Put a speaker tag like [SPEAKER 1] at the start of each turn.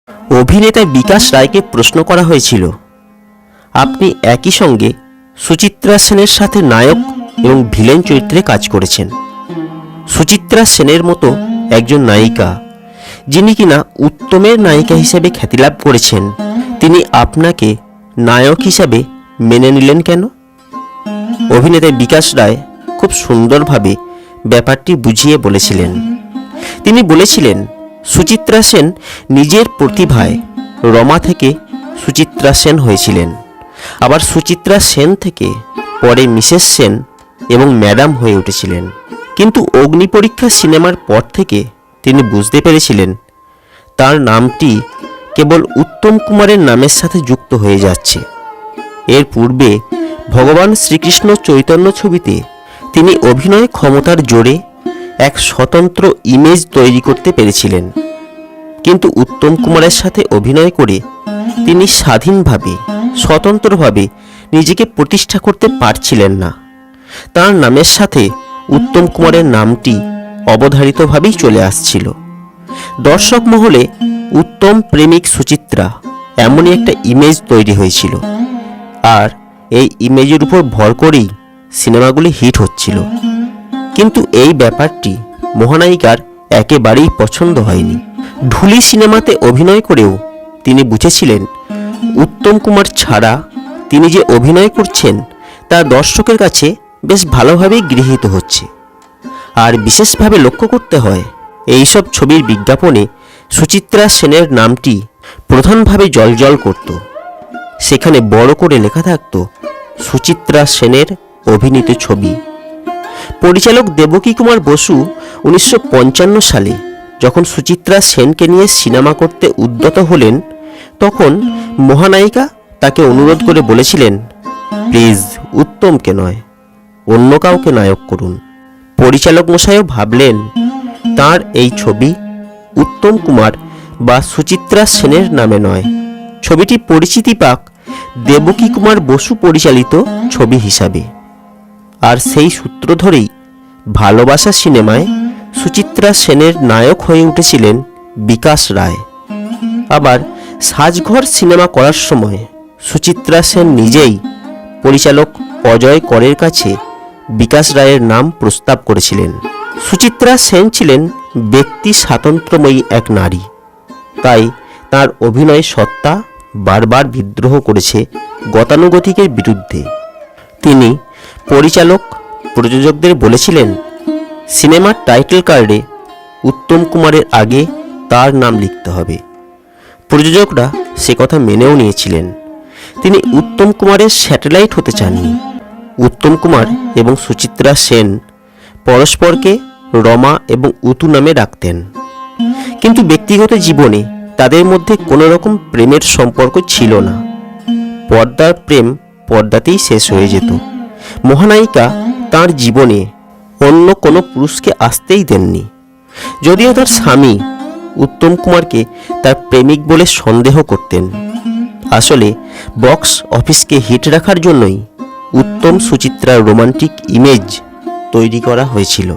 [SPEAKER 1] অভিনেতা বিকাশ রায়কে প্রশ্ন করা হয়েছিল, আপনি একই সঙ্গে সুচিত্রা সেনের সাথে নায়ক এবং ভিলেন চরিত্রে কাজ করেছেন। সুচিত্রা সেনের মতো একজন নায়িকা, যিনি কিনা উত্তমের নায়িকা হিসেবে খ্যাতিলাভ করেছেন, তিনি আপনাকে নায়ক হিসাবে মেনে নিলেন কেন? অভিনেতা বিকাশ রায় খুব সুন্দরভাবে ব্যাপারটি বুঝিয়ে বলেছিলেন। তিনি বলেছিলেন, সুচিত্রা সেন নিজের প্রতিভায় রমা থেকে সুচিত্রা সেন হয়েছিলেন, আবার সুচিত্রা সেন থেকে পরে মিসেস সেন এবং ম্যাডাম হয়ে উঠেছিলেন। কিন্তু অগ্নিপরীক্ষা সিনেমার পর থেকে তিনি বুঝতে পেরেছিলেন তার নামটি কেবল উত্তম কুমারের নামের সাথে যুক্ত হয়ে যাচ্ছে। এর পূর্বে ভগবান শ্রীকৃষ্ণ চৈতন্য ছবিতে তিনি অভিনয় ক্ষমতার জোরে এক স্বতন্ত্র ইমেজ তৈরি করতে পেরেছিলেন, কিন্তু উত্তম কুমারের সাথে অভিনয় করে তিনি স্বাধীনভাবে স্বতন্ত্রভাবে নিজেকে প্রতিষ্ঠা করতে পারছিলেন না। তার নামের সাথে উত্তম কুমারের নামটি অবধারিতভাবেই চলে আসছিল। দর্শক মহলে উত্তম প্রেমিক সুচিত্রা এমনই একটা ইমেজ তৈরি হয়েছিল, আর এই ইমেজের উপর ভর করেই সিনেমাগুলি হিট হচ্ছিল। কিন্তু এই ব্যাপারটি মহানায়িকার একেবারেই পছন্দ হয়নি। ঢুলি সিনেমাতে অভিনয় করেও তিনি বুঝেছিলেন উত্তম কুমার ছাড়া তিনি যে অভিনয় করছেন তা দর্শকের কাছে বেশ ভালোভাবেই গৃহীত হচ্ছে। আর বিশেষভাবে লক্ষ্য করতে হয়, এইসব ছবির বিজ্ঞাপনে সুচিত্রা সেনের নামটি প্রধানভাবে জ্বলজ্বল করত। সেখানে বড় করে লেখা থাকত সুচিত্রা সেনের অভিনীত ছবি। পরিচালক দেবকী কুমার বসু 1955 সালে যখন সুচিত্রা সেনকে নিয়ে সিনেমা করতে উদ্যত হলেন, তখন মহানায়িকা তাকে অনুরোধ করে বলেছিলেন, প্লিজ উত্তমকে নয়, অন্য কাউকে নায়ক করুন। পরিচালক মশাইও ভাবলেন তার এই ছবি উত্তম কুমার বা সুচিত্রা সেনের নামে নয়, ছবিটি পরিচিতি পাক দেবকী কুমার বসু পরিচালিত ছবি হিসাবে। আর সেই সূত্র ধরেই ভালোবাসা সিনেমায় সুচিত্রা সেনের নায়ক হয়ে উঠেছিলেন বিকাশ রায়। আবার সাজঘর সিনেমা করার সময় সুচিত্রা সেন নিজেই পরিচালক অজয় করের কাছে বিকাশ রায়ের নাম প্রস্তাব করেছিলেন। সুচিত্রা সেন ছিলেন ব্যক্তি স্বাতন্ত্র্যময়ী এক নারী, তাই তার অভিনয় সত্তা বারবার বিদ্রোহ করেছে গতানুগতিকের বিরুদ্ধে। তিনি পরিচালক প্রযোজকদের বলেছিলেন, সিনেমার টাইটেল কার্ডে উত্তম কুমারের আগে তার নাম লিখতে হবে। প্রযোজকরা সে কথা মেনেও নিয়েছিলেন। তিনি উত্তম কুমারের স্যাটেলাইট হতে চাননি। উত্তম কুমার এবং সুচিত্রা সেন পরস্পরকে রমা এবং উতু নামে ডাকতেন, কিন্তু ব্যক্তিগত জীবনে তাদের মধ্যে কোনো রকম প্রেমের সম্পর্ক ছিল না। পর্দার প্রেম পর্দাতেই শেষ হয়ে যেত। মহানায়িকা তার জীবনে অন্য কোনো পুরুষকে আসতেই দেননি, যদিও তার স্বামী উত্তম কুমারকে তার প্রেমিক বলে সন্দেহ করতেন। আসলে বক্স অফিসকে হিট রাখার জন্যই উত্তম সুচিত্রার রোমান্টিক ইমেজ তৈরি করা হয়েছিল।